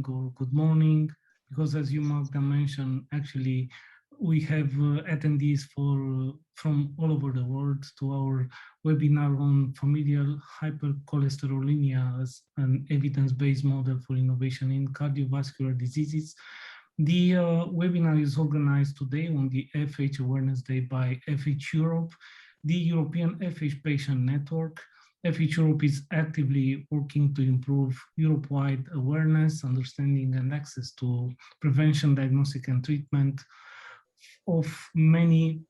evening or good morning, because as you Magda mentioned, actually we have attendees from all over the world to our webinar on familial hypercholesterolemia as an evidence-based model for innovation in cardiovascular diseases. The webinar is organized today on the FH Awareness Day by FH Europe, the European FH Patient Network. FH Europe is actively working to improve Europe-wide awareness, understanding, and access to prevention, diagnostic, and treatment of many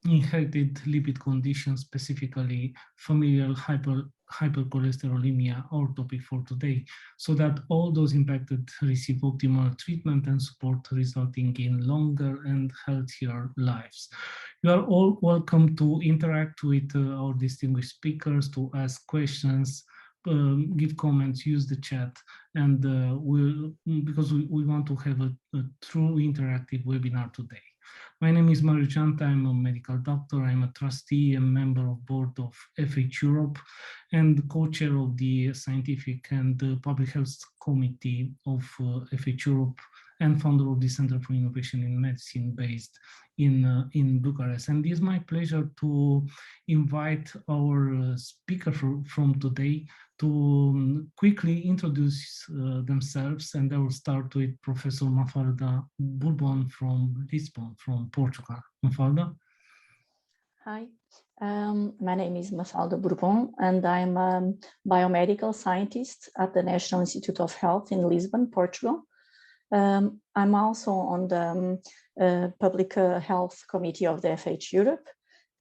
inherited lipid conditions, specifically familial hypercholesterolemia, our topic for today, so that all those impacted receive optimal treatment and support, resulting in longer and healthier lives. You are all welcome to interact with our distinguished speakers, to ask questions, give comments, use the chat, and because we want to have a true interactive webinar today. My name is Marius. I'm a medical doctor. I'm a trustee and member of board of FH Europe and co-chair of the Scientific and Public Health Committee of FH Europe and founder of the Center for Innovation in Medicine based in Bucharest. And it is my pleasure to invite our speaker from today to quickly introduce themselves, and I will start with Professor Mafalda Bourbon from Lisbon, from Portugal. Mafalda? Hi, my name is Mafalda Bourbon, and I'm a biomedical scientist at the National Institute of Health in Lisbon, Portugal. I'm also on the Public Health Committee of the FH Europe.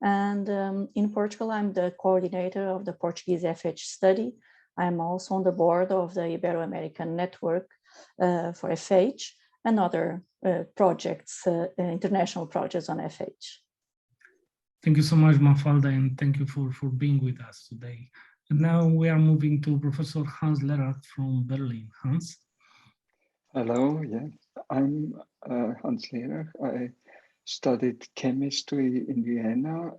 And in Portugal, I'm the coordinator of the Portuguese FH study. I'm also on the board of the Ibero-American Network for FH and other projects, international projects on FH. Thank you so much, Mafalda, and thank you for being with us today. And now we are moving to Professor Hans Lehrach from Berlin. Hans? Hello, yeah, I'm Hans Lehrach. I studied chemistry in Vienna,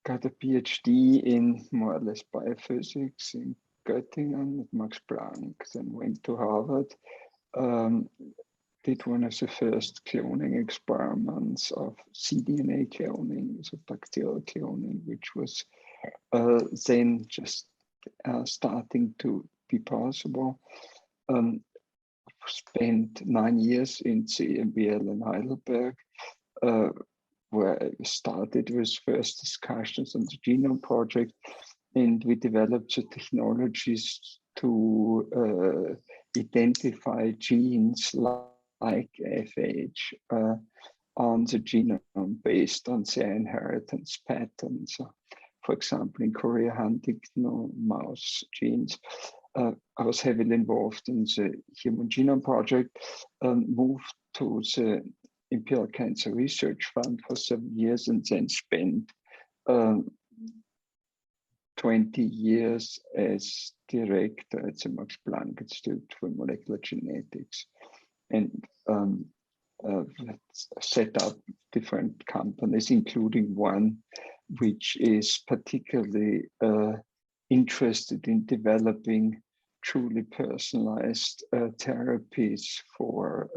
got a PhD in more or less biophysics in Göttingen at Max Planck, then went to Harvard, did one of the first cloning experiments of cDNA cloning, so bacterial cloning, which was then just starting to be possible. Spent 9 years in CMBL in Heidelberg, where I started with first discussions on the genome project, and we developed the technologies to identify genes like FH on the genome based on their inheritance patterns. For example, in Korea, Huntington mouse genes. I was heavily involved in the Human Genome Project, moved to the Imperial Cancer Research Fund for 7 years, and then spent 20 years as director at the Max Planck Institute for Molecular Genetics, and set up different companies, including one which is particularly interested in developing truly personalized therapies for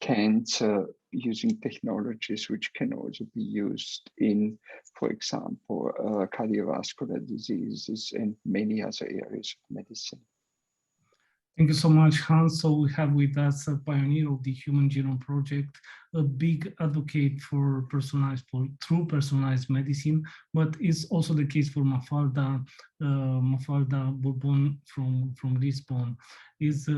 cancer using technologies which can also be used in, for example, cardiovascular diseases and many other areas of medicine. Thank you so much, Hans. So we have with us a pioneer of the Human Genome Project, a big advocate for true personalized medicine, but it's also the case for Mafalda Bourbon from Lisbon. Is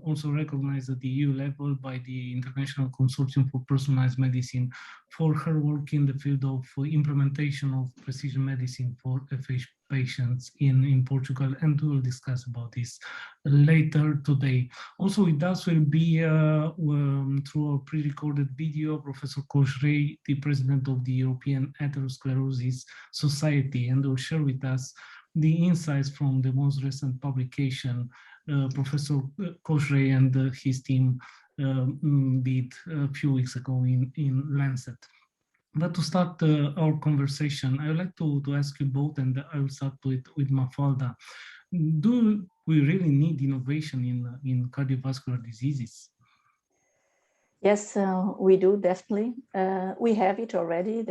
also recognized at the EU level by the International Consortium for Personalized Medicine for her work in the field of implementation of precision medicine for FH patients in Portugal, and we will discuss about this later today. Also with us will be through a pre-recorded video, Professor Kausik Ray, the president of the European Atherosclerosis Society, and will share with us the insights from the most recent publication Professor Kausik Ray and his team did a few weeks ago in Lancet. But to start our conversation, I would like to ask you both, and I will start with Mafalda. we really need innovation in cardiovascular diseases. Yes, we do, definitely. We have it already.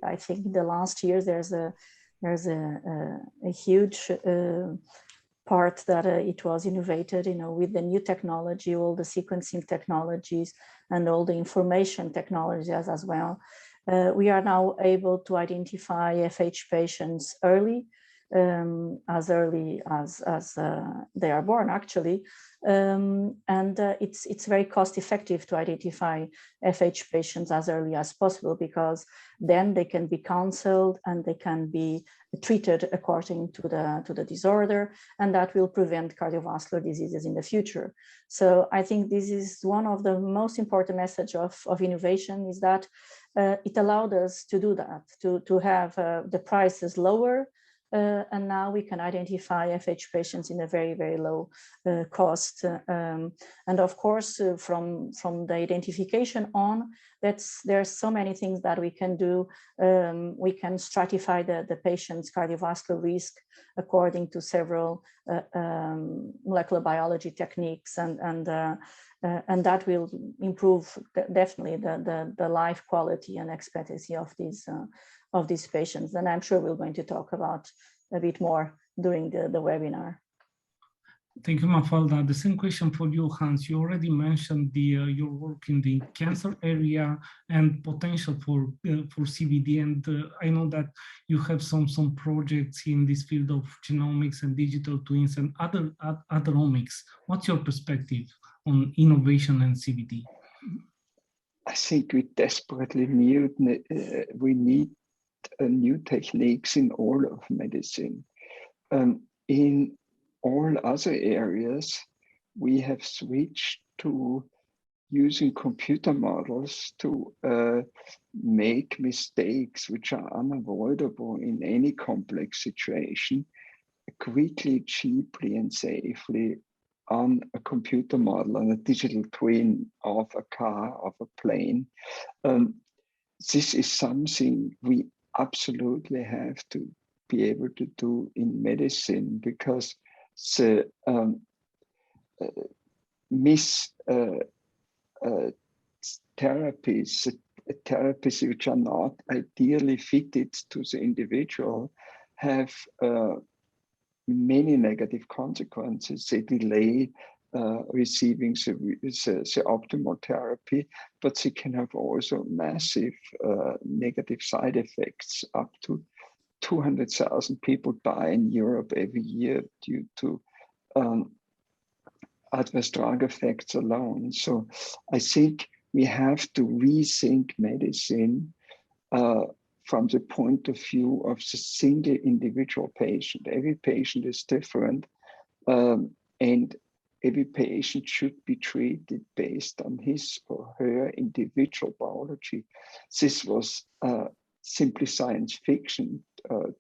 I think in the last years, there's a huge part that it was innovated, with the new technology, all the sequencing technologies and all the information technologies as well. We are now able to identify FH patients as early as they are born, actually. And it's very cost effective to identify FH patients as early as possible, because then they can be counseled and they can be treated according to the disorder, and that will prevent cardiovascular diseases in the future. So I think this is one of the most important message of innovation, is that it allowed us to do that, to have the prices lower, and now we can identify FH patients in a very, very low cost. And of course, from the identification on, there's so many things that we can do. We can stratify the patient's cardiovascular risk according to several molecular biology techniques, and that will improve definitely the life quality and expectancy of these patients. And I'm sure we're going to talk about a bit more during the webinar. Thank you, Mafalda. The same question for you, Hans. You already mentioned your work in the cancer area and potential for CVD, and I know that you have some projects in this field of genomics and digital twins and other omics. What's your perspective on innovation and CVD? I think we desperately need new techniques in all of medicine. In all other areas, we have switched to using computer models to make mistakes which are unavoidable in any complex situation, quickly, cheaply, and safely on a computer model, on a digital twin of a car, of a plane. This is something we absolutely have to be able to do in medicine, because the therapies which are not ideally fitted to the individual have many negative consequences. They delay receiving the optimal therapy, but they can have also massive negative side effects. Up to 200,000 people die in Europe every year due to adverse drug effects alone. So I think we have to rethink medicine from the point of view of the single individual patient. Every patient is different, and every patient should be treated based on his or her individual biology. This was simply science fiction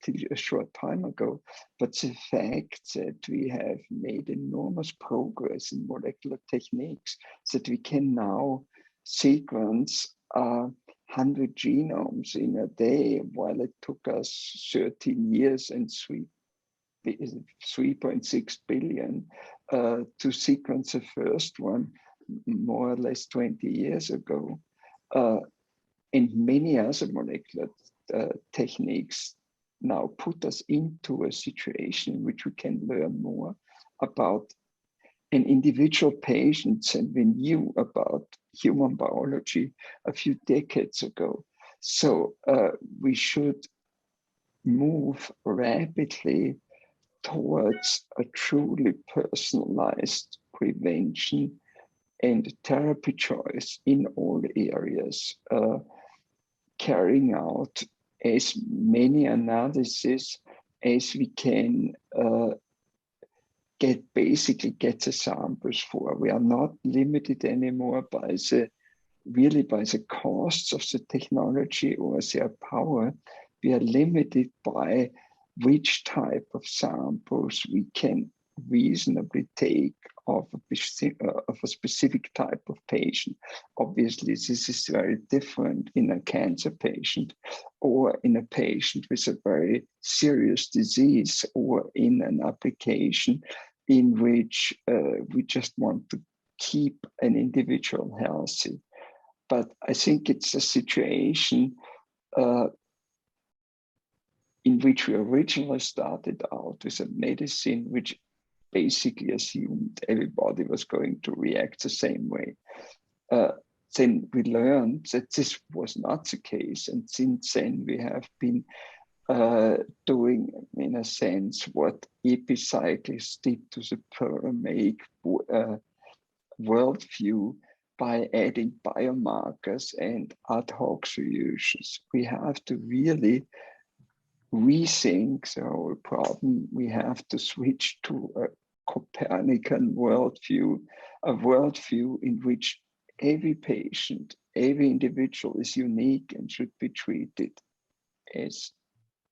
till a short time ago, but the fact that we have made enormous progress in molecular techniques, that we can now sequence 100 genomes in a day, while it took us 13 years and 3.6 billion to sequence the first one more or less 20 years ago. And many other molecular techniques now put us into a situation in which we can learn more about an individual patient than we knew about human biology a few decades ago. So we should move rapidly towards a truly personalized prevention and therapy choice in all areas, carrying out as many analyses as we can get the samples for. We are not limited anymore by the costs of the technology or their power. We are limited by which type of samples we can reasonably take of a specific type of patient. Obviously, this is very different in a cancer patient, or in a patient with a very serious disease, or in an application in which we just want to keep an individual healthy. But I think it's a situation in which we originally started out with a medicine which basically assumed everybody was going to react the same way. Then we learned that this was not the case. And since then we have been doing, in a sense, what epicyclists did to the Ptolemaic worldview by adding biomarkers and ad hoc solutions. We have to really rethink the whole problem. We have to switch to a Copernican worldview, a worldview in which every patient, every individual is unique and should be treated as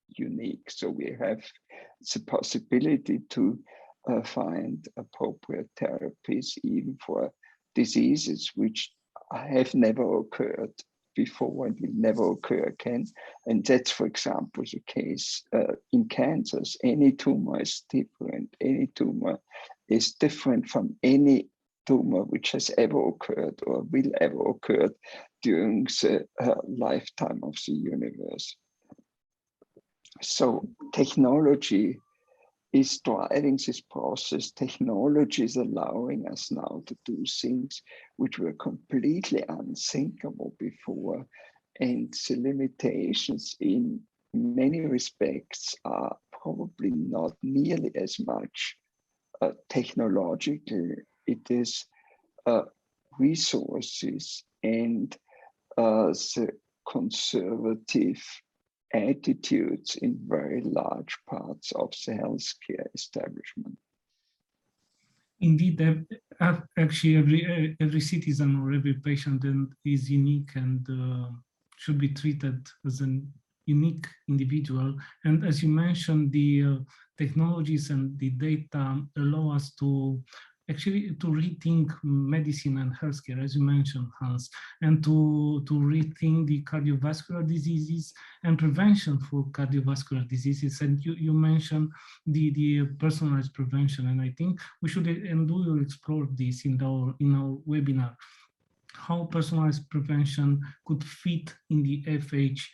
unique. So we have the possibility to find appropriate therapies even for diseases which have never occurred before and will never occur again. And that's, for example, the case in cancers. Any tumor is different. Any tumor is different from any tumor which has ever occurred or will ever occur during the lifetime of the universe. So technology is driving this process. Technology is allowing us now to do things which were completely unthinkable before. And the limitations in many respects are probably not nearly as much technological. It is resources and the conservative attitudes in very large parts of the healthcare establishment. Indeed, actually every citizen or every patient is unique and should be treated as a unique individual. And as you mentioned, the technologies and the data allow us to actually to rethink medicine and healthcare, as you mentioned, Hans, and to rethink the cardiovascular diseases and prevention for cardiovascular diseases. And you mentioned the personalized prevention, and I think we should, and we will explore this in our webinar, how personalized prevention could fit in the FH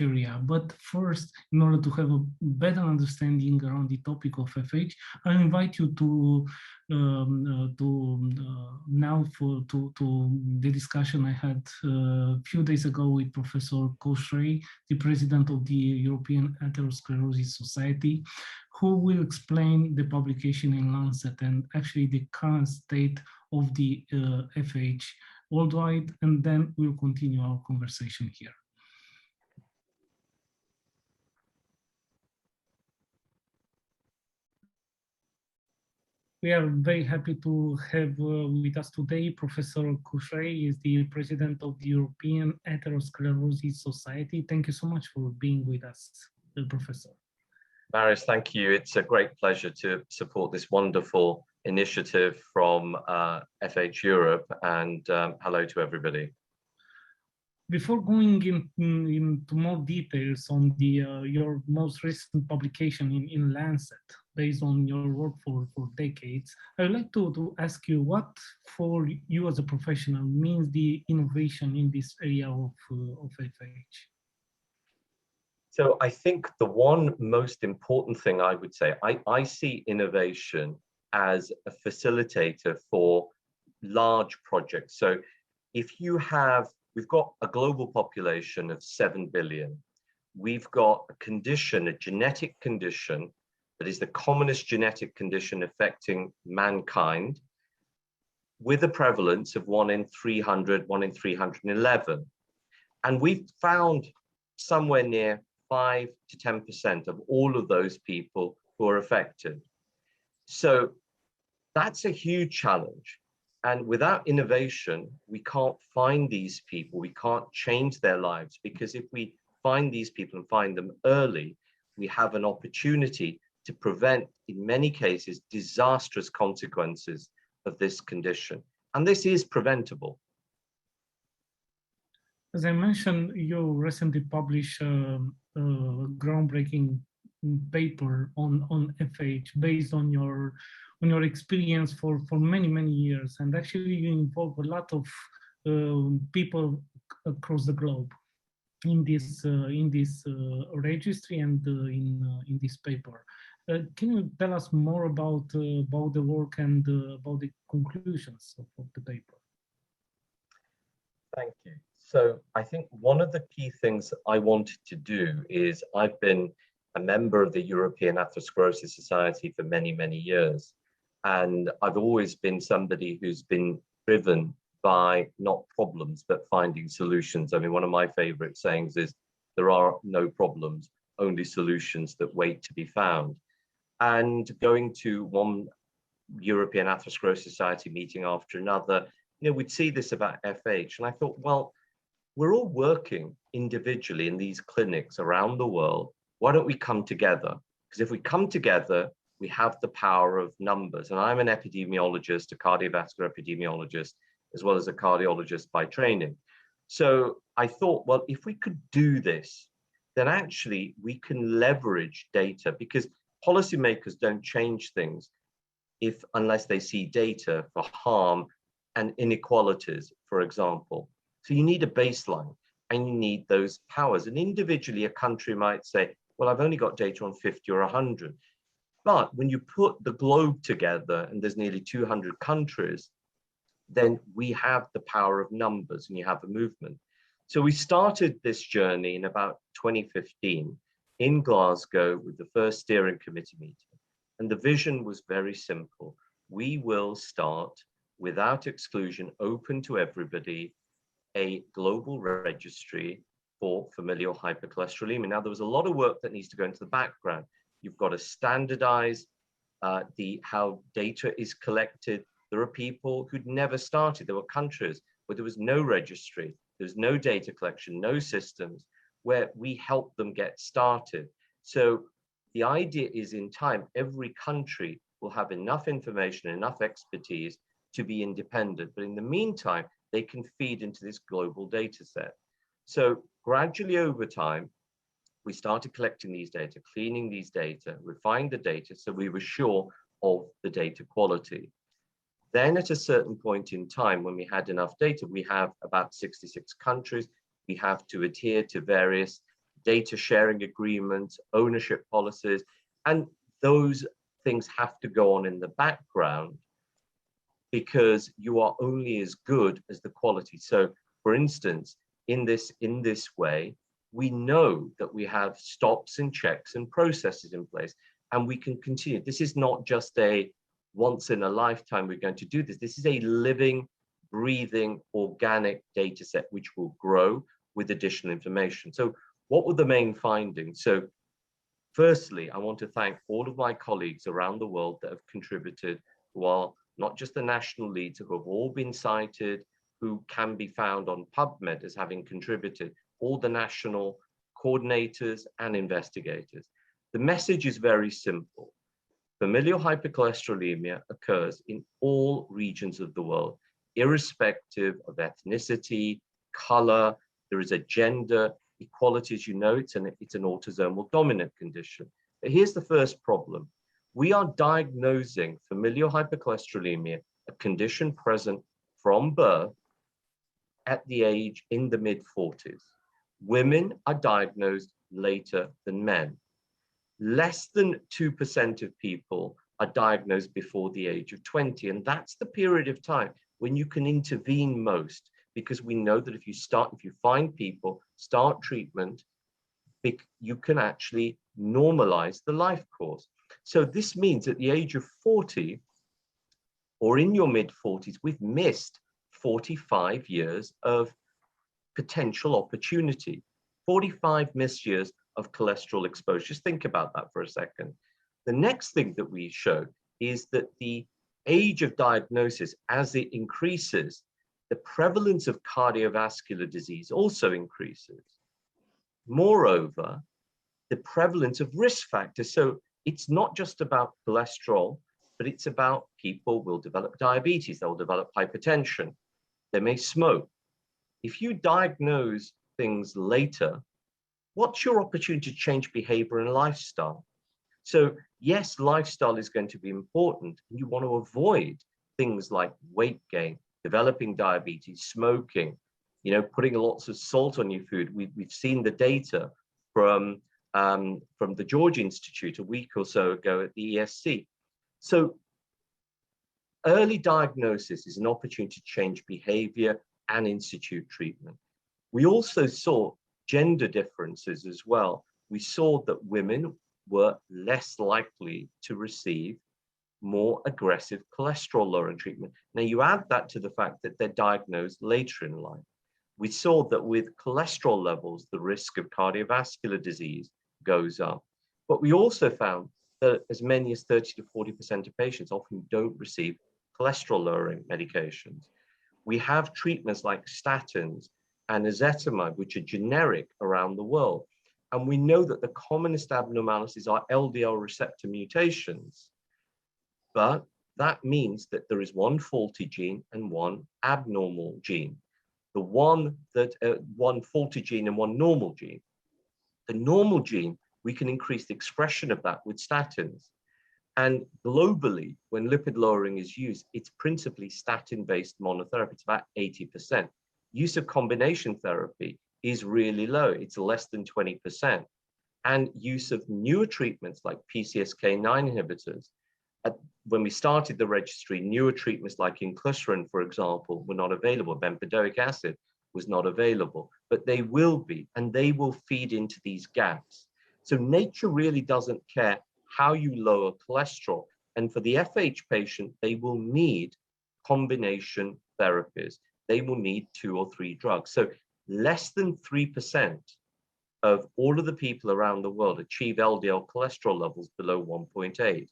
area. But first, in order to have a better understanding around the topic of FH, I invite you to the discussion I had a few days ago with Professor Kausik Ray, the president of the European Atherosclerosis Society, who will explain the publication in Lancet and actually the current state of the FH worldwide, and then we'll continue our conversation here. We are very happy to have with us today Professor Kausik Ray. Is the president of the European Atherosclerosis Society. Thank you so much for being with us, Professor. Marius, thank you. It's a great pleasure to support this wonderful initiative from FH Europe, and hello to everybody. Before going into more details on the your most recent publication in Lancet, based on your work for decades, I would like to ask you what, for you as a professional, means the innovation in this area of FH? So I think the one most important thing I would say, I see innovation as a facilitator for large projects. So if you have, we've got a global population of 7 billion. We've got a condition, a genetic condition, that is the commonest genetic condition affecting mankind, with a prevalence of 1 in 300, 1 in 311. And we've found somewhere near 5 to 10% of all of those people who are affected. So that's a huge challenge. And without innovation, we can't find these people, we can't change their lives, because if we find these people and find them early, we have an opportunity to prevent, in many cases, disastrous consequences of this condition. And this is preventable. As I mentioned, you recently published a groundbreaking paper on FH based on your on your experience for many years, and actually you involve a lot of people across the globe in this registry and in this paper. Can you tell us more about the work and about the conclusions of the paper? Thank you. So I think one of the key things I wanted to do is I've been a member of the European Atherosclerosis Society for many years. And I've always been somebody who's been driven by not problems, but finding solutions. I mean, one of my favorite sayings is, there are no problems, only solutions that wait to be found. And going to one European Atherosclerosis Society meeting after another, we'd see this about FH. And I thought, well, we're all working individually in these clinics around the world. Why don't we come together? Because if we come together, we have the power of numbers. And I'm an epidemiologist, a cardiovascular epidemiologist, as well as a cardiologist by training. So I thought, well, if we could do this, then actually we can leverage data, because policymakers don't change things unless they see data for harm and inequalities, for example. So you need a baseline and you need those powers. And individually, a country might say, well, I've only got data on 50 or 100. But when you put the globe together, and there's nearly 200 countries, then we have the power of numbers and you have a movement. So we started this journey in about 2015 in Glasgow with the first steering committee meeting. And the vision was very simple. We will start, without exclusion, open to everybody, a global registry for familial hypercholesterolemia. Now, there was a lot of work that needs to go into the background. You've got to standardize how data is collected. There are people who'd never started. There were countries where there was no registry, there was no data collection, no systems, where we helped them get started. So the idea is, in time, every country will have enough information, enough expertise to be independent. But in the meantime, they can feed into this global data set. So gradually over time, we started collecting these data, cleaning these data, refined the data, so we were sure of the data quality. Then at a certain point in time, when we had enough data, we have about 66 countries, we have to adhere to various data sharing agreements, ownership policies, and those things have to go on in the background, because you are only as good as the quality. So for instance, in this way, we know that we have stops and checks and processes in place, and we can continue. This is not just a once in a lifetime we're going to do this. This is a living, breathing, organic data set which will grow with additional information. So what were the main findings? So firstly, I want to thank all of my colleagues around the world that have contributed, who are not just the national leads, who have all been cited, who can be found on PubMed as having contributed, all the national coordinators and investigators. The message is very simple. Familial hypercholesterolemia occurs in all regions of the world, irrespective of ethnicity, color. There is a gender equality. As you know, it's an autosomal dominant condition. But here's the first problem. We are diagnosing familial hypercholesterolemia, a condition present from birth, at the age in the mid-40s. Women are diagnosed later than men. Less than 2% of people are diagnosed before the age of 20. And that's the period of time when you can intervene most, because we know that if you find people, start treatment, you can actually normalize the life course. So this means at the age of 40 or in your mid-40s, we've missed 45 years of potential opportunity, 45 missed years of cholesterol exposure. Just think about that for a second. The next thing that we show is that the age of diagnosis, as it increases, the prevalence of cardiovascular disease also increases. Moreover, the prevalence of risk factors. So it's not just about cholesterol, but it's about people will develop diabetes, they'll develop hypertension, they may smoke. If you diagnose things later, what's your opportunity to change behavior and lifestyle? So Yes, lifestyle is going to be important. You want to avoid things like weight gain, developing diabetes, smoking, putting lots of salt on your food. We've seen the data from the George Institute a week or so ago at the ESC. So early diagnosis is an opportunity to change behavior and institute treatment. We also saw gender differences as well. We saw that women were less likely to receive more aggressive cholesterol lowering treatment. Now you add that to the fact that they're diagnosed later in life. We saw that with cholesterol levels, the risk of cardiovascular disease goes up. But we also found that as many as 30 to 40% of patients often don't receive cholesterol lowering medications. We have treatments like statins and ezetimibe, which are generic around the world. And we know that the commonest abnormalities are LDL receptor mutations. But that means that there is one faulty gene and one abnormal gene. The one faulty gene and one normal gene. The normal gene, we can increase the expression of that with statins. And globally, when lipid lowering is used, it's principally statin-based monotherapy. It's about 80%. Use of combination therapy is really low. It's less than 20%. And use of newer treatments like PCSK9 inhibitors. When we started the registry, newer treatments like inclisiran, for example, were not available. Bempedoic acid was not available, but they will be, and they will feed into these gaps. So nature really doesn't care how you lower cholesterol. And for the FH patient, they will need combination therapies. They will need 2 or 3 drugs. So less than 3% of all of the people around the world achieve LDL cholesterol levels below 1.8.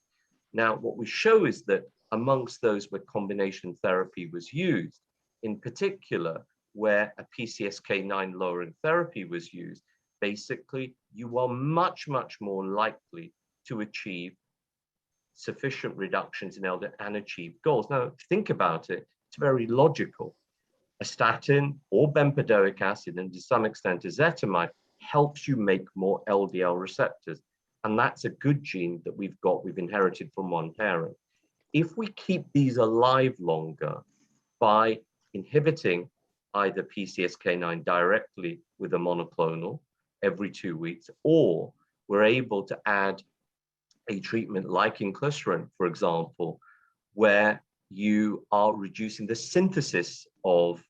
Now, what we show is that amongst those where combination therapy was used, in particular, where a PCSK9 lowering therapy was used, basically, you are much, much more likely to achieve sufficient reductions in LDL and achieve goals. Now, think about it, it's very logical. A statin or bempedoic acid, and to some extent ezetimibe, helps you make more LDL receptors. And that's a good gene that we've inherited from one parent. If we keep these alive longer by inhibiting either PCSK9 directly with a monoclonal every 2 weeks, or we're able to add a treatment like inclisiran, for example, where you are reducing the synthesis of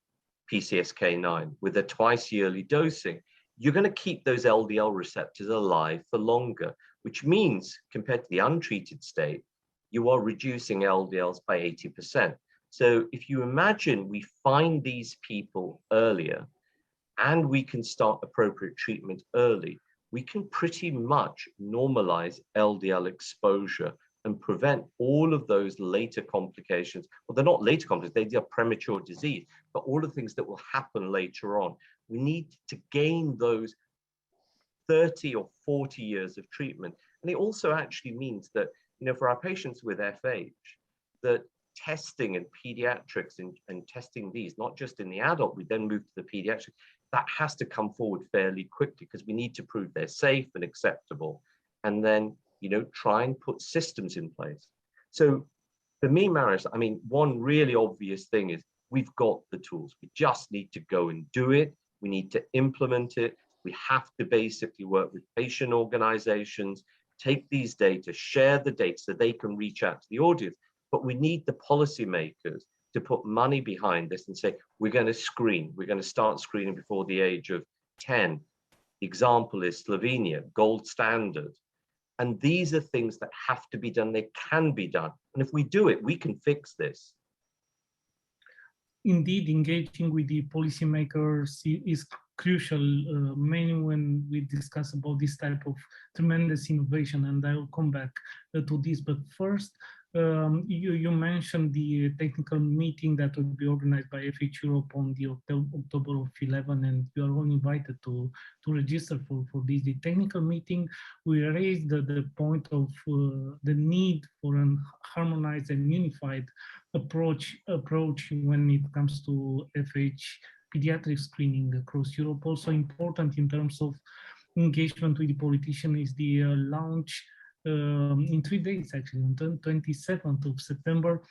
PCSK9 with a twice-yearly dosing, you're going to keep those LDL receptors alive for longer, which means compared to the untreated state, you are reducing LDLs by 80%. So if you imagine we find these people earlier and we can start appropriate treatment early, we can pretty much normalize LDL exposure and prevent all of those later complications. Well, they're not later complications, they are premature disease, but all the things that will happen later on. We need to gain those 30 or 40 years of treatment. And it also actually means that, for our patients with FH, that testing in pediatrics and testing these, not just in the adult, we then move to the pediatric, that has to come forward fairly quickly because we need to prove they're safe and acceptable. And then, try and put systems in place. So for me, Marius, one really obvious thing is we've got the tools. We just need to go and do it. We need to implement it. We have to basically work with patient organizations, take these data, share the data so they can reach out to the audience. But we need the policymakers to put money behind this and say, we're going to screen. We're going to start screening before the age of 10. The example is Slovenia, gold standard. And these are things that have to be done. They can be done. And if we do it, we can fix this. Indeed, engaging with the policymakers is crucial, mainly when we discuss about this type of tremendous innovation, and I will come back to this. But first, you mentioned the technical meeting that will be organized by FH Europe on the October of 11, and you are all invited to register for this. The technical meeting, we raised the point of the need for a harmonized and unified approach when it comes to FH pediatric screening across Europe. Also important in terms of engagement with the politician is the launch in 3 days, actually, on the 22nd of September,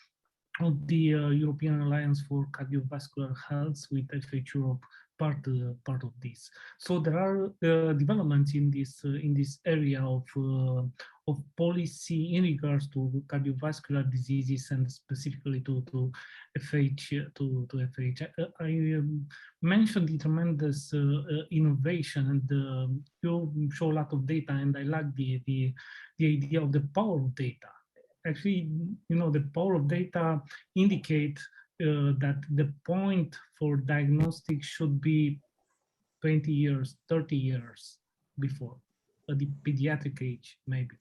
of the European Alliance for Cardiovascular Health with FH Europe part of this. So there are developments in this area of policy in regards to cardiovascular diseases and specifically to FH to FH. I mentioned the tremendous innovation, and you show a lot of data, and I like the idea of the power of data. Actually, the power of data indicate that the point for diagnostic should be 20 years, 30 years before the pediatric age, maybe.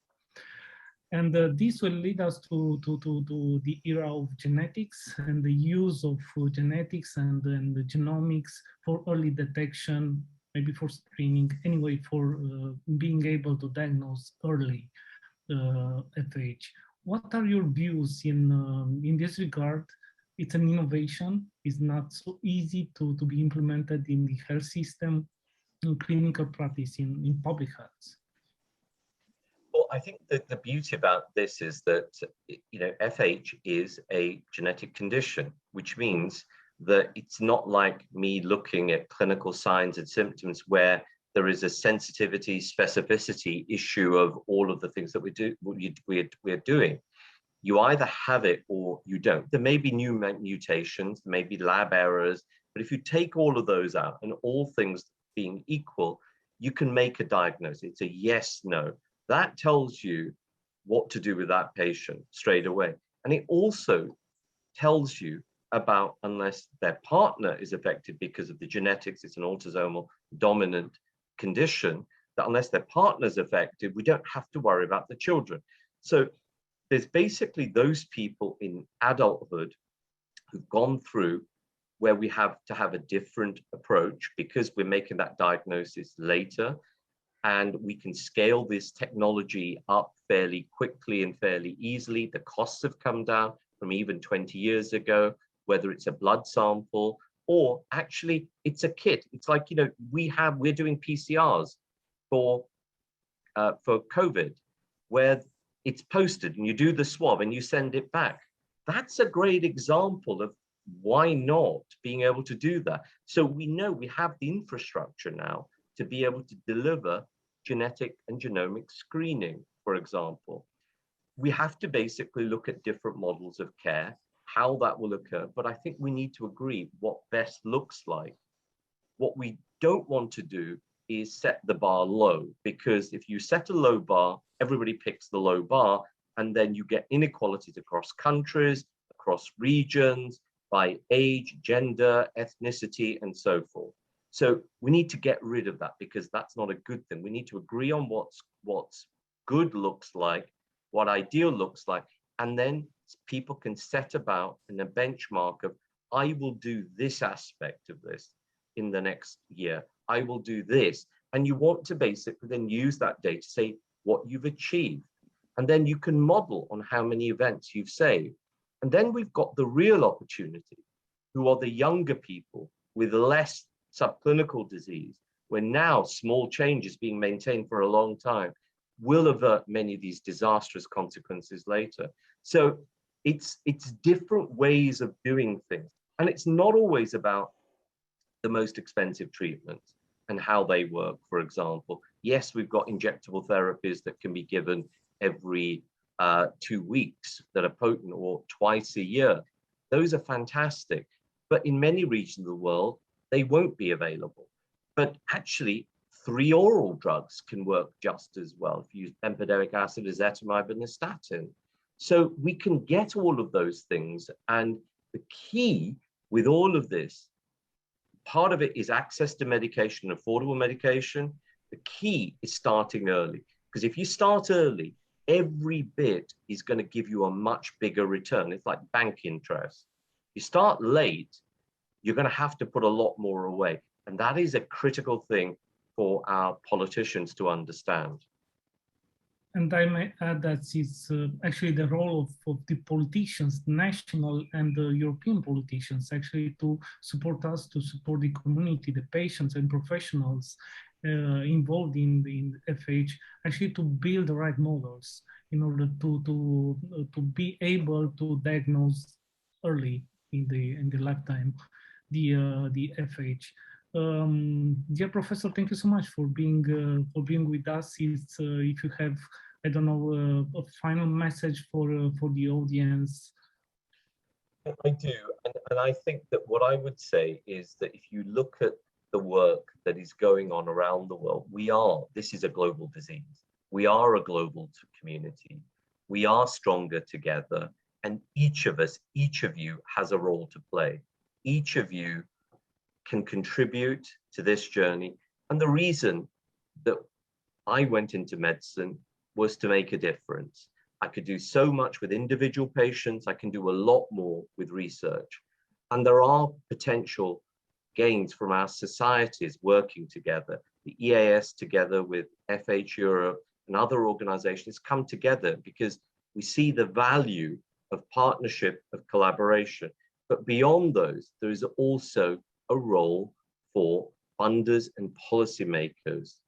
And this will lead us to the era of genetics and the use of genetics and the genomics for early detection, maybe for screening, anyway, for being able to diagnose early FH. What are your views in this regard? It's an innovation. It's not so easy to be implemented in the health system, in clinical practice, in public health. Well, I think that the beauty about this is that, FH is a genetic condition, which means that it's not like me looking at clinical signs and symptoms where there is a sensitivity, specificity issue of all of the things that we're doing. You either have it or you don't. There may be new mutations, there may be lab errors, but if you take all of those out and all things being equal, you can make a diagnosis. It's a yes, no. That tells you what to do with that patient straight away. And it also tells you about, unless their partner is affected because of the genetics, it's an autosomal dominant condition, that unless their partner is affected, we don't have to worry about the children. So there's basically those people in adulthood who've gone through where we have to have a different approach because we're making that diagnosis later, and we can scale this technology up fairly quickly and fairly easily. The costs have come down from even 20 years ago, whether it's a blood sample or actually it's a kit. It's like, we're doing PCRs for COVID, where it's posted and you do the swab and you send it back. That's a great example of why not being able to do that. So we know we have the infrastructure now to be able to deliver genetic and genomic screening, for example. We have to basically look at different models of care, how that will occur, but I think we need to agree what best looks like. What we don't want to do is set the bar low, because if you set a low bar, everybody picks the low bar, and then you get inequalities across countries, across regions, by age, gender, ethnicity, and so forth. So we need to get rid of that, because that's not a good thing. We need to agree on what's good looks like, what ideal looks like, and then people can set about in a benchmark of, I will do this aspect of this in the next year. I will do this. And you want to basically then use that data to say what you've achieved. And then you can model on how many events you've saved. And then we've got the real opportunity, who are the younger people with less subclinical disease, where now small changes being maintained for a long time will avert many of these disastrous consequences later. So it's different ways of doing things. And it's not always about the most expensive treatments and how they work, for example. Yes, we've got injectable therapies that can be given every 2 weeks that are potent, or twice a year. Those are fantastic. But in many regions of the world, they won't be available. But actually, 3 oral drugs can work just as well. If you use bempedoic acid, ezetimibe, and a statin. So we can get all of those things. And the key with all of this, part of it is access to medication, affordable medication. The key is starting early. Because if you start early, every bit is going to give you a much bigger return. It's like bank interest. You start late, you're going to have to put a lot more away. And that is a critical thing for our politicians to understand. And I may add that it's actually the role of the politicians, national and European politicians, actually to support us, to support the community, the patients and professionals, involved in FH actually to build the right models in order to be able to diagnose early in the lifetime the FH. Dear Professor, thank you so much for being with us. If you have, I don't know, a final message for the audience. I do, and I think that what I would say is that if you look at the work that is going on around the world, this is a global disease. We are a global community. We are stronger together, and each of us, each of you has a role to play. Each of you can contribute to this journey. And the reason that I went into medicine was to make a difference. I could do so much with individual patients. I can do a lot more with research. And there are potential gains from our societies working together. The EAS together with FH Europe and other organizations come together because we see the value of partnership, of collaboration. But beyond those, there is also a role for funders and policymakers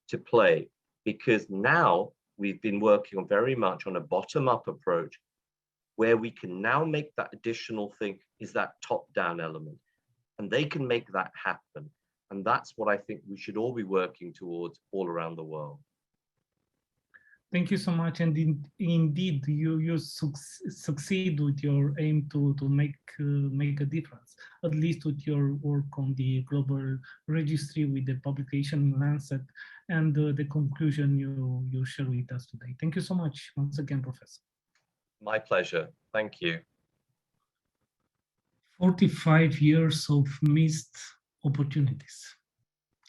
to play, because now we've been working on very much on a bottom-up approach where we can now make that additional thing is that top-down element, and they can make that happen. And that's what I think we should all be working towards all around the world. Thank you so much, and indeed, you succeed with your aim to make a difference, at least with your work on the global registry, with the publication in Lancet, and the conclusion you share with us today. Thank you so much once again, Professor. My pleasure. Thank you. 45 years of missed opportunities.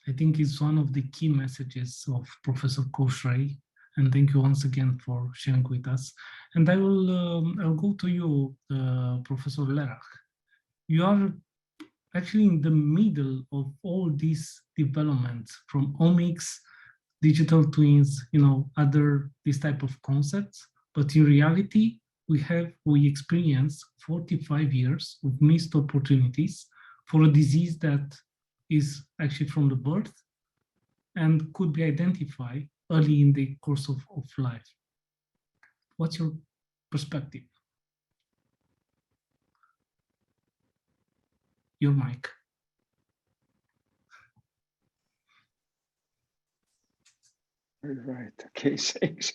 I think it's one of the key messages of Professor Kausik Ray. And thank you once again for sharing with us. And I'll go to you, Professor Lehrach. You are actually in the middle of all these developments, from omics, digital twins, this type of concepts. But in reality, we experience 45 years of missed opportunities for a disease that is actually from the birth and could be identified early in the course of life. What's your perspective? Your mic. Right, okay, thanks.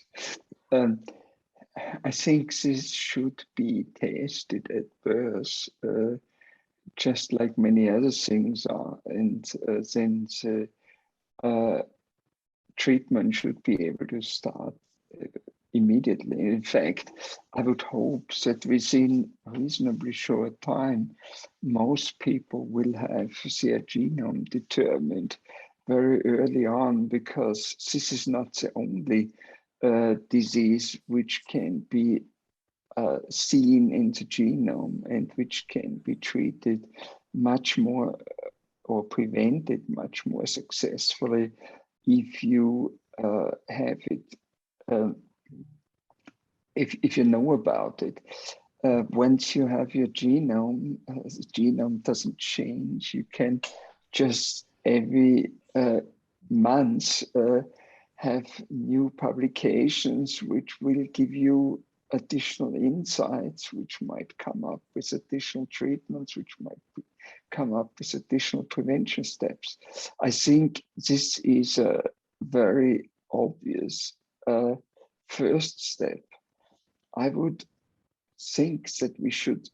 I think this should be tested at birth, just like many other things are, and then the treatment should be able to start immediately. In fact, I would hope that within a reasonably short time, most people will have their genome determined very early on, because this is not the only disease which can be seen in the genome and which can be treated much more or prevented much more successfully if you have it, if you know about it. Once you have your genome, the genome doesn't change. You can just every month have new publications which will give you additional insights, which might come up with additional treatments, which might come up with additional prevention steps. I think this is a very obvious first step. I would think that we should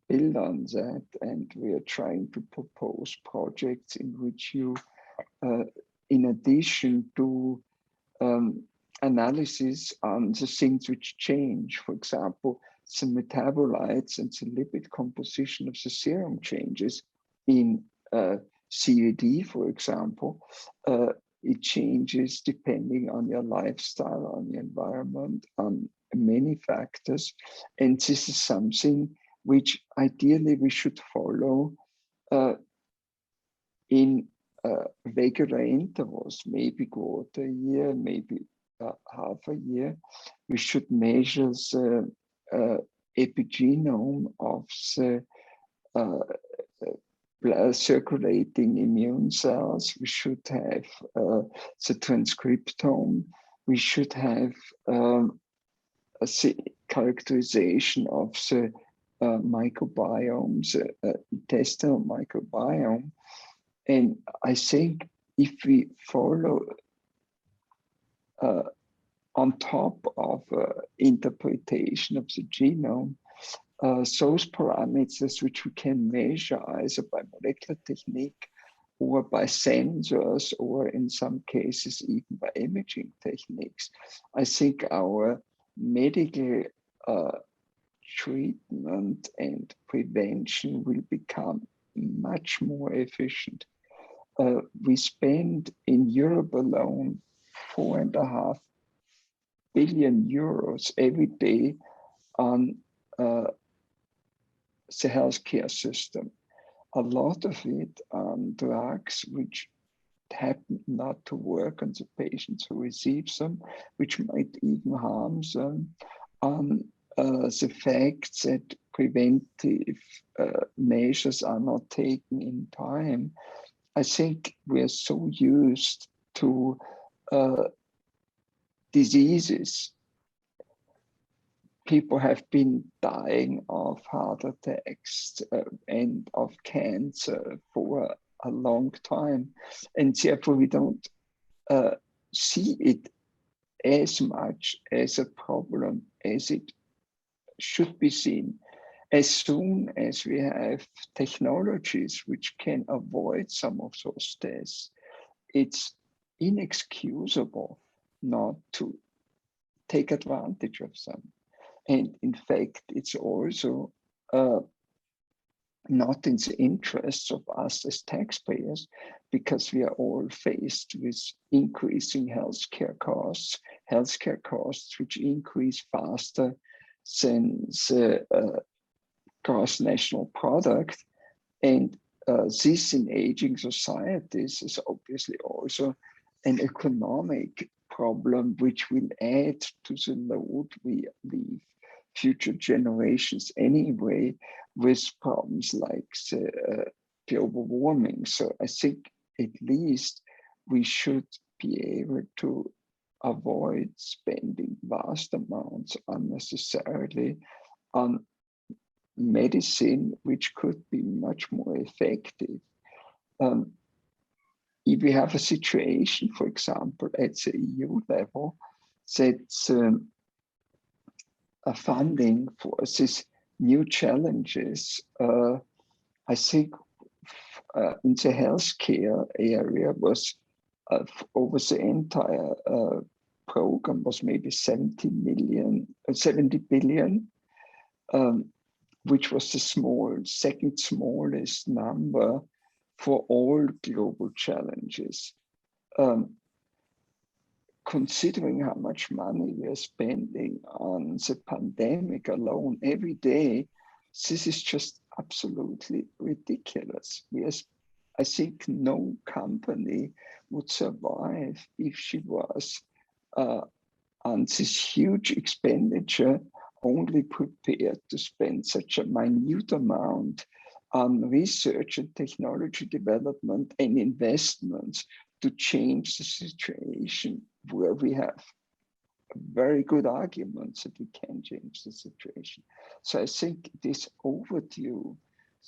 build on that, and we are trying to propose projects in which you, in addition to analysis on the things which change, for example, the metabolites and the lipid composition of the serum changes in CVD, for example, it changes depending on your lifestyle, on the environment, on many factors. And this is something which ideally we should follow in regular intervals, maybe quarter a year, maybe half a year. We should measure the epigenome of the circulating immune cells. We should have the transcriptome. We should have a characterization of the microbiome, the intestinal microbiome. And I think if we follow on top of interpretation of the genome, those parameters which we can measure either by molecular technique or by sensors, or in some cases even by imaging techniques, I think our medical treatment and prevention will become much more efficient. We spend in Europe alone 4.5 billion euros every day on the healthcare system. A lot of it on drugs which happen not to work on the patients who receive them, which might even harm them, on the fact that preventive measures are not taken in time. I think we're so used to diseases. People have been dying of heart attacks and of cancer for a long time. And therefore we don't see it as much as a problem as it should be seen. As soon as we have technologies which can avoid some of those deaths, it's inexcusable not to take advantage of them. And in fact, it's also not in the interests of us as taxpayers, because we are all faced with increasing healthcare costs which increase faster than the gross national product. And this in aging societies is obviously also an economic problem which will add to the load we leave future generations anyway, with problems like the global warming. So I think at least we should be able to avoid spending vast amounts unnecessarily on medicine, which could be much more effective. If we have a situation, for example, at the EU level, that funding for these new challenges, I think in the healthcare area was over the entire program was maybe 70 billion, which was the second smallest number for all global challenges. Considering how much money we are spending on the pandemic alone every day, this is just absolutely ridiculous. I think no company would survive if she was on this huge expenditure only prepared to spend such a minute amount on research and technology development and investments to change the situation where we have very good arguments that we can change the situation. So I think it is overdue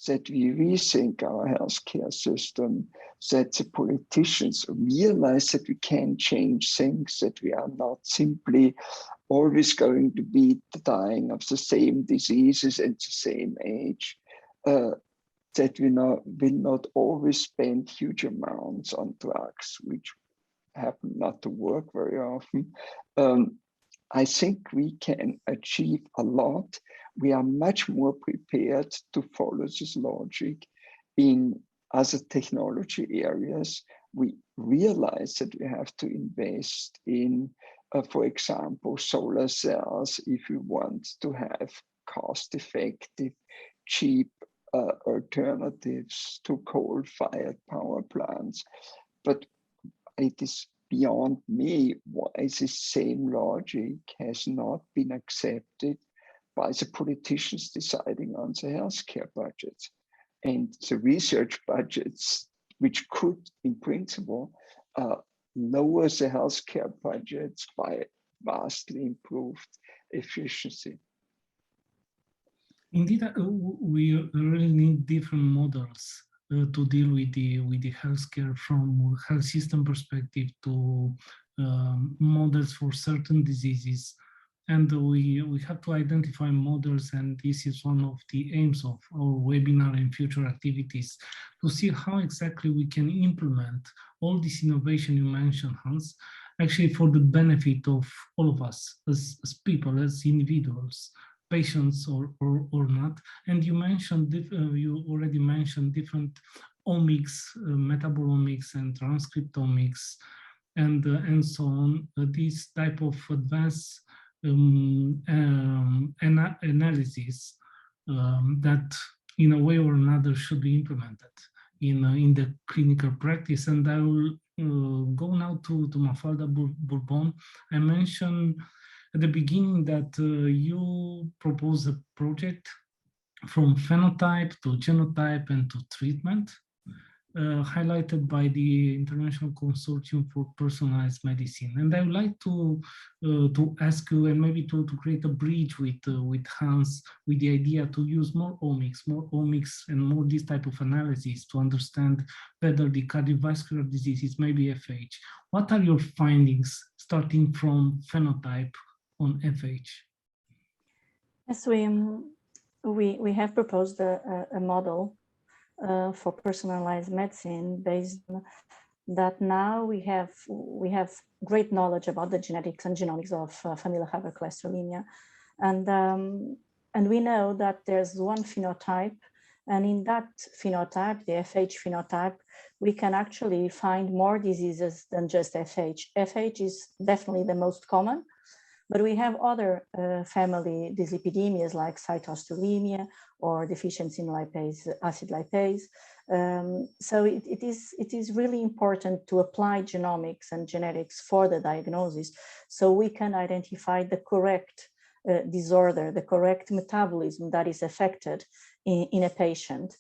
that we rethink our healthcare system, that the politicians realize that we can change things, that we are not simply always going to be dying of the same diseases at the same age, that we will not always spend huge amounts on drugs, which happen not to work very often. I think we can achieve a lot. We are much more prepared to follow this logic in other technology areas. We realize that we have to invest in, for example, solar cells if we want to have cost-effective, cheap alternatives to coal-fired power plants. But it is beyond me why this same logic has not been accepted by the politicians deciding on the healthcare budgets. and the research budgets, which could, in principle, lower the healthcare budgets by vastly improved efficiency. Indeed, we really need different models to deal with the healthcare, from health system perspective to models for certain diseases. And we have to identify models, and this is one of the aims of our webinar and future activities, to see how exactly we can implement all this innovation you mentioned, Hans, actually for the benefit of all of us as people, as individuals, patients or not. And you mentioned, you already mentioned different omics, metabolomics and transcriptomics, and so on. This type of advanced analysis that in a way or another should be implemented in the clinical practice. And I will go now to Mafalda Bourbon. I mentioned at the beginning that you propose a project from phenotype to genotype and to treatment, highlighted by the International Consortium for Personalized Medicine. And I would like to ask you, and maybe to create a bridge with Hans, with the idea to use more omics and more this type of analysis to understand better the cardiovascular diseases, maybe FH. What are your findings starting from phenotype on FH? Yes, we have proposed a model for personalized medicine based on that. Now we have great knowledge about the genetics and genomics of familial hypercholesterolaemia, and we know that there's one phenotype, and in that phenotype, the FH phenotype, we can actually find more diseases than just FH. FH is definitely the most common, but we have other family dyslipidemias like cytostolemia or deficiency in acid lipase. So it is really important to apply genomics and genetics for the diagnosis, so we can identify the correct disorder, the correct metabolism that is affected in a patient.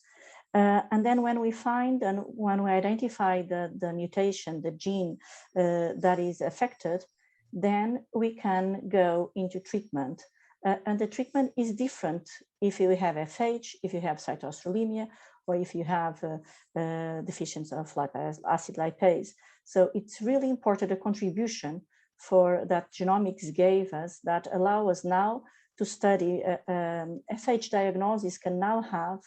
And then when we find and when we identify the mutation, the gene that is affected, then we can go into treatment. And the treatment is different if you have FH, if you have cytostolemia, or if you have deficiency of acid lipase. So it's really important, a contribution for that genomics gave us that allow us now to study FH diagnosis can now have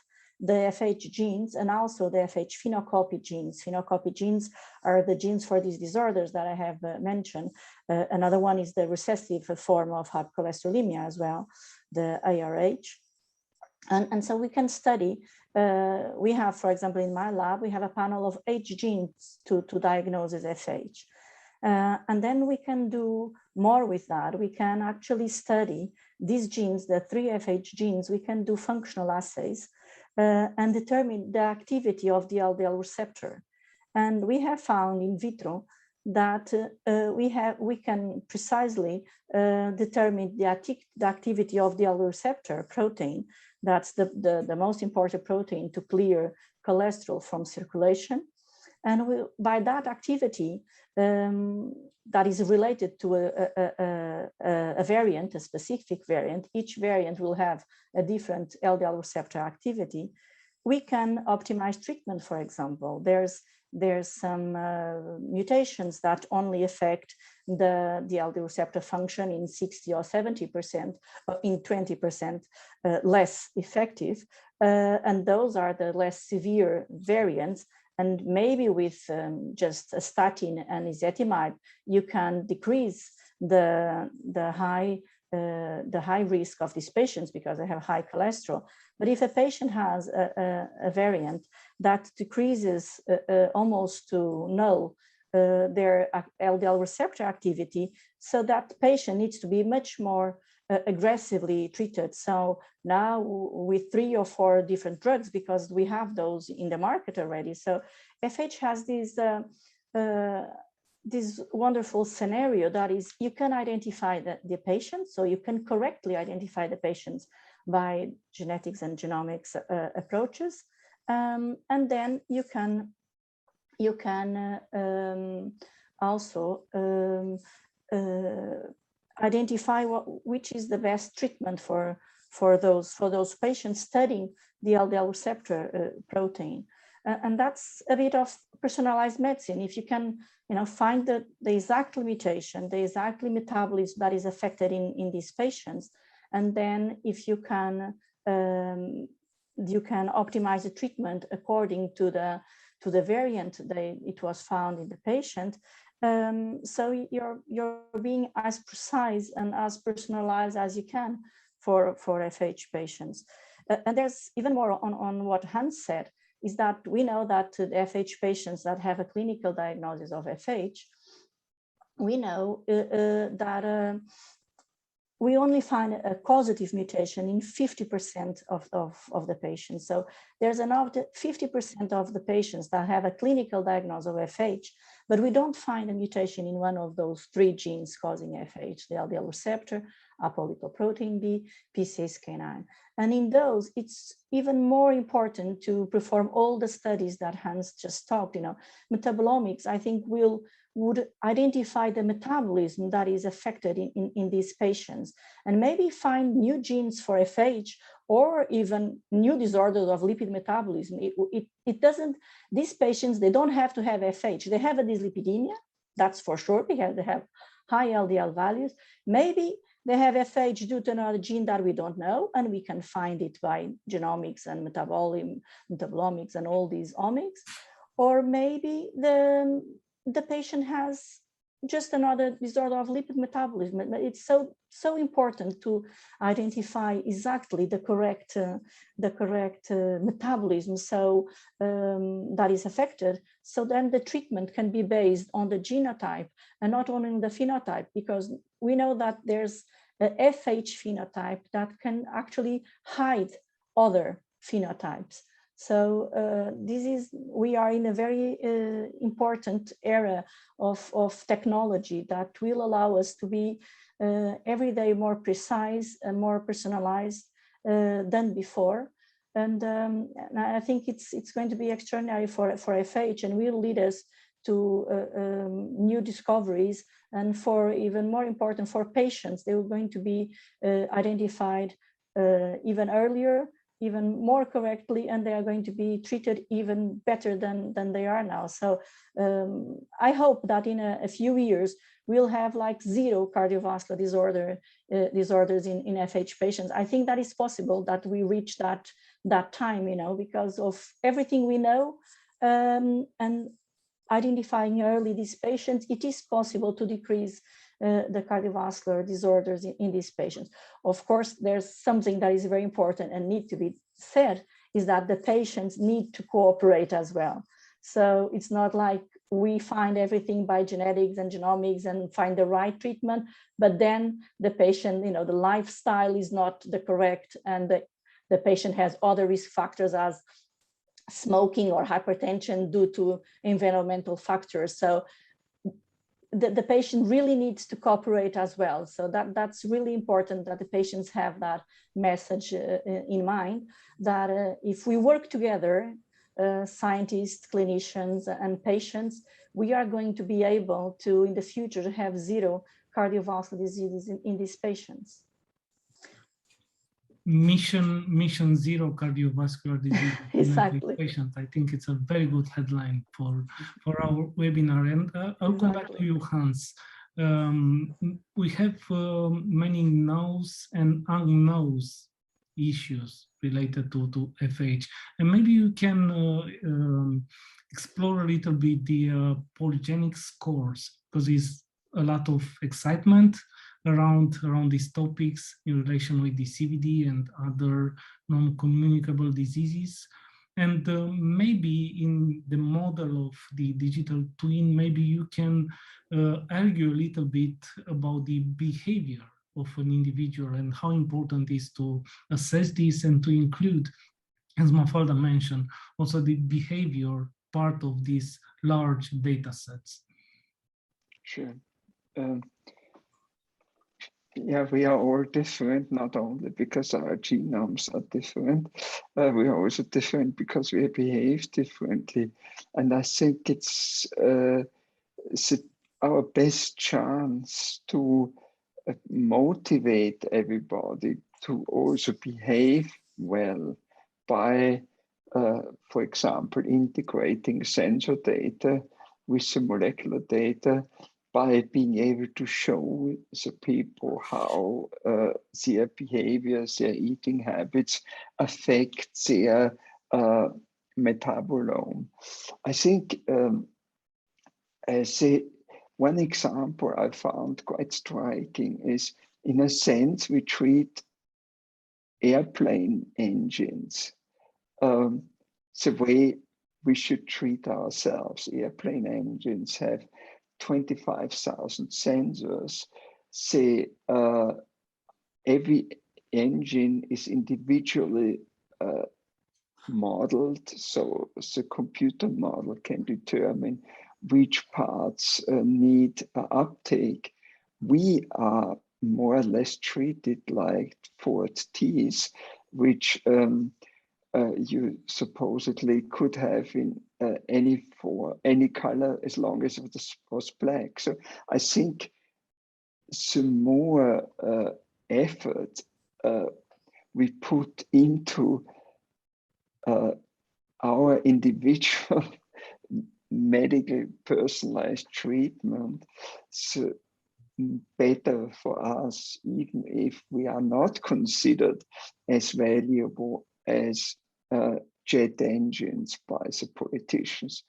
the FH genes and also the FH phenocopy genes. Phenocopy genes are the genes for these disorders that I have mentioned. Another one is the recessive form of hypercholesterolemia as well, the ARH. And so we can study, we have, for example, in my lab, we have a panel of 8 genes to diagnose as FH. And then we can do more with that. We can actually study these genes, the 3 FH genes, we can do functional assays and determine the activity of the LDL receptor. And we have found in vitro that we can precisely determine the activity of the LDL receptor protein. That's the most important protein to clear cholesterol from circulation. And by that activity that is related to a variant, a specific variant, each variant will have a different LDL receptor activity, we can optimize treatment, for example. There's some mutations that only affect the LDL receptor function in 60 or 70%, or in 20% less effective. And those are the less severe variants. And maybe with just a statin and ezetimibe, you can decrease the high risk of these patients because they have high cholesterol. But if a patient has a variant that decreases almost to null their LDL receptor activity, so that patient needs to be much more aggressively treated. So now with 3 or 4 different drugs, because we have those in the market already. So FH has this wonderful scenario that is, you can identify the patient, so you can correctly identify the patients by genetics and genomics approaches. And then you can also identify which is the best treatment for those patients studying the LDL receptor protein. And that's a bit of personalized medicine. If you can, find the exact limitation, the exact metabolism that is affected in these patients, and then if you can optimize the treatment according to the variant that it was found in the patient. So you're being as precise and as personalized as you can for FH patients. And there's even more on what Hans said, is that we know that the FH patients that have a clinical diagnosis of FH, we know that we only find a causative mutation in 50% of the patients. So there's another 50% of the patients that have a clinical diagnosis of FH, but we don't find a mutation in one of those 3 genes causing FH, the LDL receptor, apolipoprotein B, PCSK9. And in those, it's even more important to perform all the studies that Hans just talked. Metabolomics, I think, would identify the metabolism that is affected in these patients, and maybe find new genes for FH or even new disorders of lipid metabolism. It doesn't, these patients, they don't have to have FH. They have a dyslipidemia, that's for sure, because they have high LDL values. Maybe they have FH due to another gene that we don't know, and we can find it by genomics and metabolomics and all these omics. Or maybe the patient has just another disorder of lipid metabolism. It's so important to identify exactly the correct metabolism that is affected. So then the treatment can be based on the genotype and not only on the phenotype, because we know that there's a FH phenotype that can actually hide other phenotypes. So we are in a very important era of technology that will allow us to be every day more precise and more personalized than before. And I think it's going to be extraordinary for FH, and will lead us to new discoveries, and for even more important for patients, they are going to be identified even earlier, even more correctly, and they are going to be treated even better than they are now. So I hope that in a few years, we'll have like 0 cardiovascular disorders in FH patients. I think that is possible, that we reach that time, because of everything we know, and identifying early these patients, it is possible to decrease the cardiovascular disorders in these patients. Of course, there's something that is very important and need to be said, is that the patients need to cooperate as well. So it's not like we find everything by genetics and genomics and find the right treatment, but then the patient, the lifestyle is not the correct, and the patient has other risk factors as smoking or hypertension due to environmental factors. So the patient really needs to cooperate as well. So that's really important, that the patients have that message in mind, that if we work together, scientists, clinicians, and patients, we are going to be able to, in the future, have 0 cardiovascular diseases in these patients. Mission 0 cardiovascular disease Exactly. patients. I think it's a very good headline for our webinar. And I'll come back to you, Hans. We have many knows and unknowns issues related to FH, and maybe you can explore a little bit the polygenic scores, because there's a lot of excitement around these topics in relation with the CVD and other non-communicable diseases. And maybe in the model of the digital twin, maybe you can argue a little bit about the behavior of an individual and how important it is to assess this and to include, as Mafalda mentioned, also the behavior part of these large data sets. Sure. Yeah, we are all different, not only because our genomes are different, we are also different because we behave differently. And I think it's our best chance to motivate everybody to also behave well by, for example, integrating sensor data with the molecular data, by being able to show the people how their behaviors, their eating habits affect their metabolome. I think one example I found quite striking is, in a sense, we treat airplane engines the way we should treat ourselves. Airplane engines have 25,000 sensors. Say every engine is individually modeled, so the computer model can determine which parts need uptake. We are more or less treated like Ford T's, which you supposedly could have in any color as long as it was black. So I think some more effort we put into our individual medical personalized treatment, so better for us, even if we are not considered as valuable as jet engines by the politicians.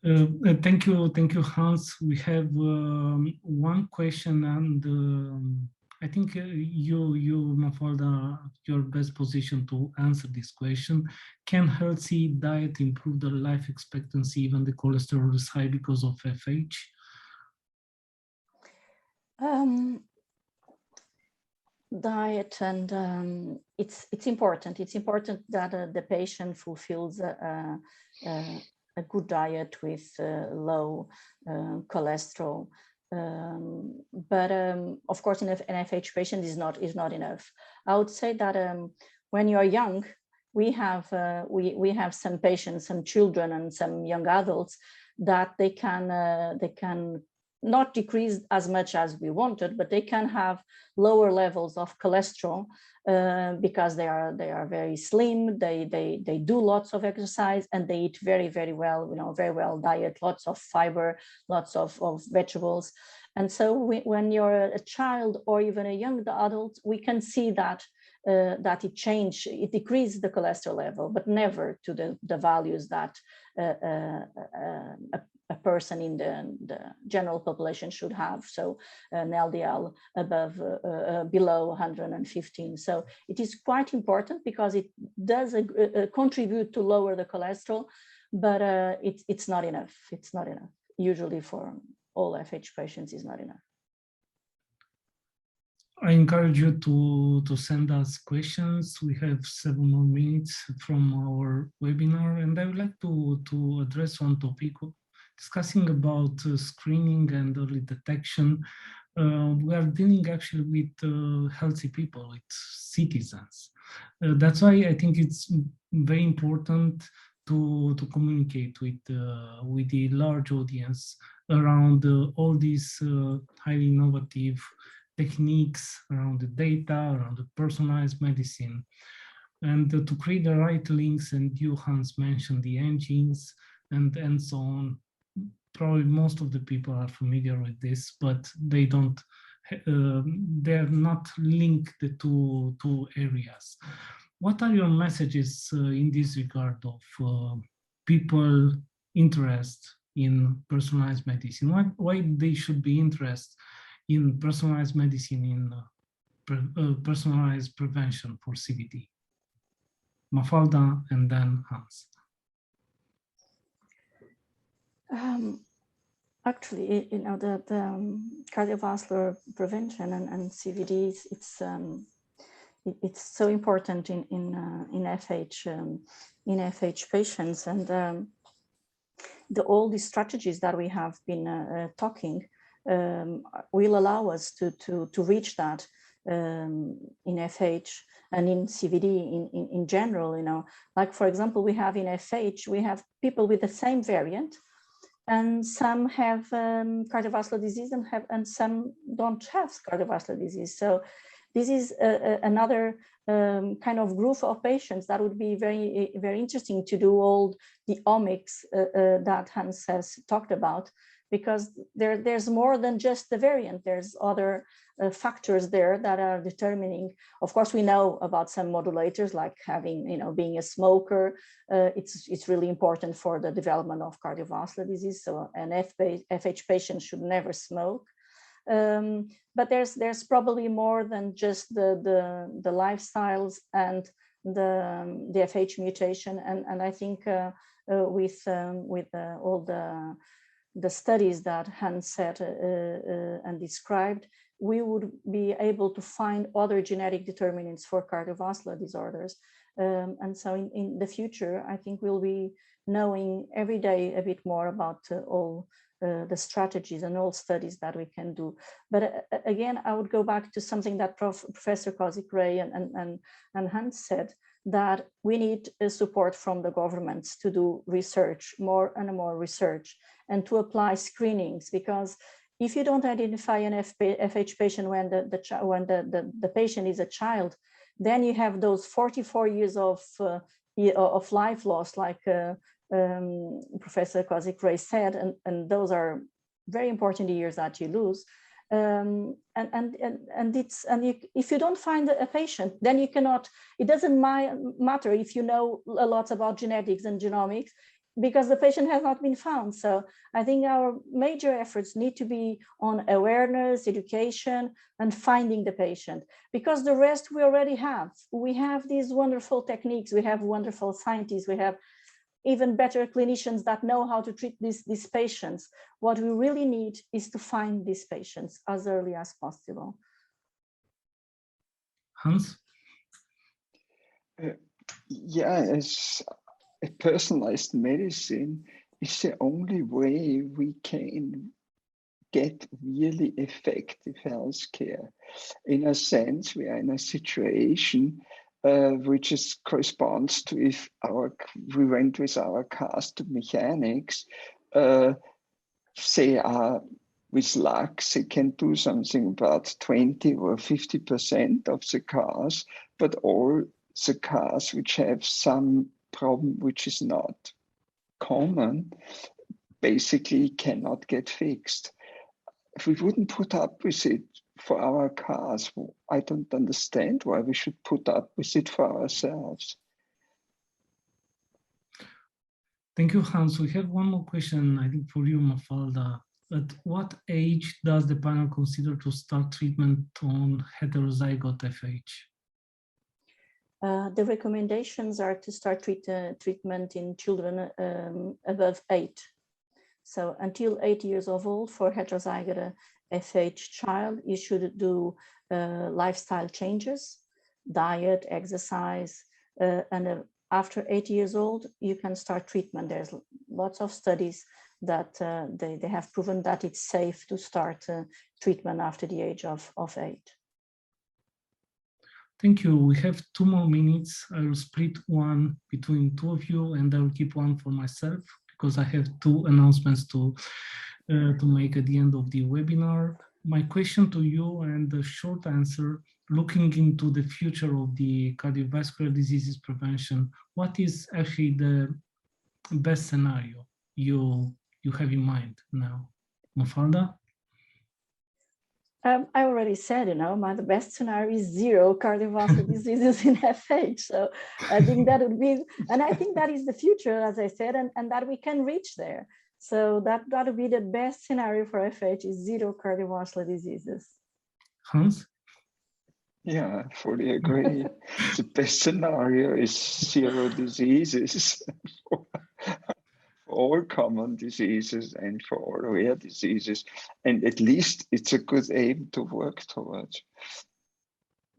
Thank you, Hans. We have one question, and I think you, Mafalda, you're best positioned to answer this question. Can healthy diet improve the life expectancy even the cholesterol is high because of FH? Diet, and it's important. It's important that the patient fulfills a good diet with low cholesterol. But of course, in an FH patient is not enough. I would say that when you are young, we have some patients, some children, and some young adults that they can not decrease as much as we wanted, but they can have lower levels of cholesterol because they are very slim. They do lots of exercise and they eat very, very well, very well diet, lots of fiber, lots of vegetables. And so when you're a child or even a young adult, we can see that it decreases the cholesterol level, but never to the values that a person in the general population should have. So an LDL below 115. So it is quite important because it does contribute to lower the cholesterol, but it's not enough. It's not enough. Usually for all FH patients is not enough. I encourage you to send us questions. We have 7 more minutes from our webinar, and I would like to address one topic, discussing about screening and early detection. We are dealing actually with healthy people, with citizens. That's why I think it's very important to communicate with the large audience around all these highly innovative techniques around the data, around the personalized medicine, and to create the right links. And you, Hans, mentioned the engines and so on. Probably most of the people are familiar with this, but they don't. They're not linked to two areas. What are your messages in this regard of people interest in personalized medicine? Why they should be interested in personalized medicine, in personalized prevention for CVD? Mafalda and then Hans. Actually, the cardiovascular prevention and CVD, it's so important in FH patients, and all the strategies that we have been talking will allow us to reach that in FH and in CVD in general. You know, like for example, we have in FH, we have people with the same variant, and some have cardiovascular disease and some don't have cardiovascular disease. So this is another kind of group of patients that would be very, very interesting to do all the omics that Hans has talked about, because there's more than just the variant. There's other factors there that are determining. Of course, we know about some modulators, like having, you know, being a smoker. It's really important for the development of cardiovascular disease. So an FH patient should never smoke. But there's probably more than just the lifestyles and the FH mutation. And I think with all the studies that Hans said and described, we would be able to find other genetic determinants for cardiovascular disorders. And so in the future, I think we'll be knowing every day a bit more about all the strategies and all studies that we can do. But again, I would go back to something that Professor Kausik Ray and Hans said, that we need support from the governments to do research, more and more research, and to apply screenings, because if you don't identify an FH patient when the patient is a child, then you have those 44 years of life loss, like Professor Kausik Ray said, and those are very important years that you lose. If you don't find a patient, then you cannot. It doesn't matter if you know a lot about genetics and genomics, because the patient has not been found. So I think our major efforts need to be on awareness, education, and finding the patient, because the rest we already have. We have these wonderful techniques, we have wonderful scientists, we have even better clinicians that know how to treat these patients. What we really need is to find these patients as early as possible. Hans? Yeah, as a personalized medicine is the only way we can get really effective healthcare. In a sense, we are in a situation which corresponds to if we went with our cars to mechanics, say with luck, they can do something about 20 or 50% of the cars, but all the cars which have some problem which is not common, basically cannot get fixed. If we wouldn't put up with it for our cars, I don't understand why we should put up with it for ourselves. Thank you, Hans. We have one more question, I think, for you, Mafalda. At what age does the panel consider to start treatment on heterozygote FH? The recommendations are to start treatment in children above 8. So until 8 years of old, for heterozygote FH child, you should do lifestyle changes, diet, exercise, and after 8 years old, you can start treatment. There's lots of studies that they have proven that it's safe to start treatment after the age of 8. Thank you. We have 2 more minutes. I will split one between 2 of you, and I will keep one for myself, because I have 2 announcements to make at the end of the webinar. My question to you, and the short answer, looking into the future of the cardiovascular diseases prevention, what is actually the best scenario you have in mind now? Mafalda? I already said, the best scenario is 0 cardiovascular diseases in FH. So I think that would be, and I think that is the future, as I said, and that we can reach there. So that would be the best scenario for FH, is 0 cardiovascular diseases. Hans? Yeah, I fully agree. The best scenario is 0 diseases for all common diseases and for all rare diseases. And at least it's a good aim to work towards.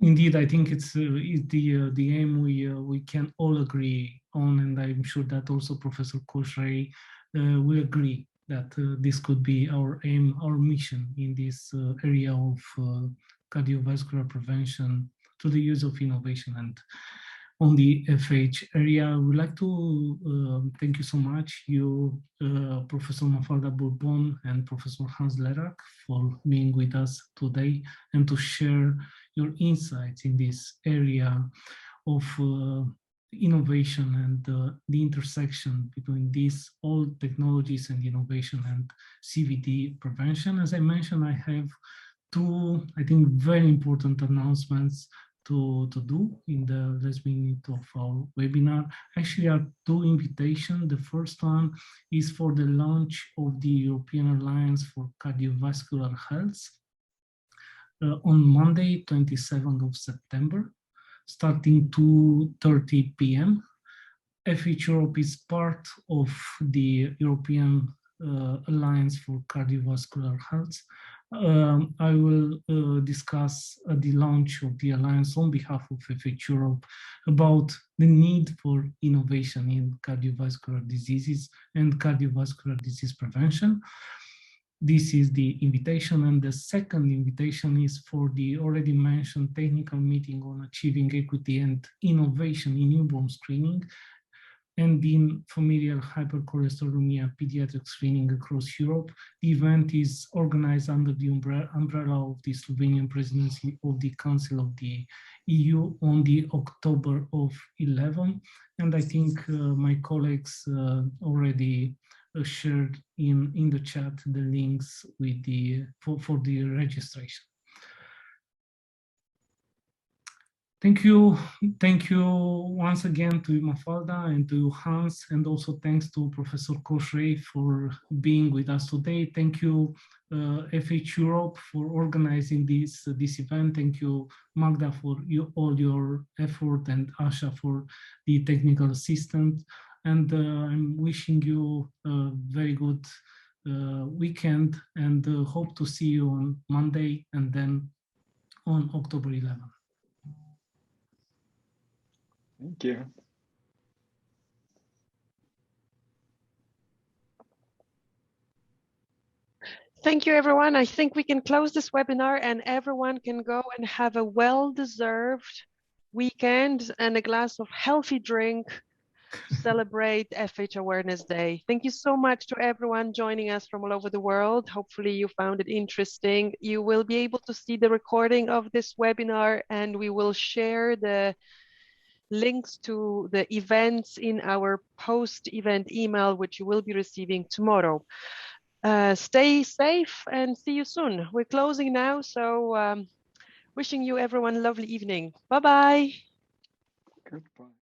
Indeed, I think it's the aim we can all agree on, and I'm sure that also Professor Kausik Ray will agree that this could be our aim, our mission in this area of cardiovascular prevention through the use of innovation. And on the FH area, I would like to thank you so much, you, Professor Mafalda Bourbon and Professor Hans Lehrach, for being with us today and to share your insights in this area of innovation and the intersection between these old technologies and innovation and CVD prevention. As I mentioned, I have two, I think, very important announcements to do in the last minute of our webinar. Actually, are two invitations. The first one is for the launch of the European Alliance for Cardiovascular Health on Monday, 27th of September, starting 2:30 p.m. FH Europe is part of the European Alliance for Cardiovascular Health. I will discuss the launch of the Alliance on behalf of FH Europe about the need for innovation in cardiovascular diseases and cardiovascular disease prevention. This is the invitation, and the second invitation is for the already mentioned technical meeting on achieving equity and innovation in newborn screening and in familial hypercholesterolaemia pediatric screening across Europe. The event is organized under the umbrella of the Slovenian presidency of the Council of the EU on the October of 11. And I think my colleagues already shared in the chat the links with the for the registration. Thank you once again to Mafalda and to Hans, and also thanks to Professor Kausik Ray for being with us today. Thank you FH Europe for organizing this event. Thank you Magda for all your effort, and Asha for the technical assistance. And I'm wishing you a very good weekend, and hope to see you on Monday and then on October 11th. Thank you. Thank you, everyone. I think we can close this webinar and everyone can go and have a well-deserved weekend and a glass of healthy drink to celebrate FH Awareness Day. Thank you so much to everyone joining us from all over the world. Hopefully you found it interesting. You will be able to see the recording of this webinar, and we will share the links to the events in our post-event email, which you will be receiving tomorrow. Stay safe and see you soon. We're closing now, so wishing you everyone a lovely evening. Bye-bye. Goodbye.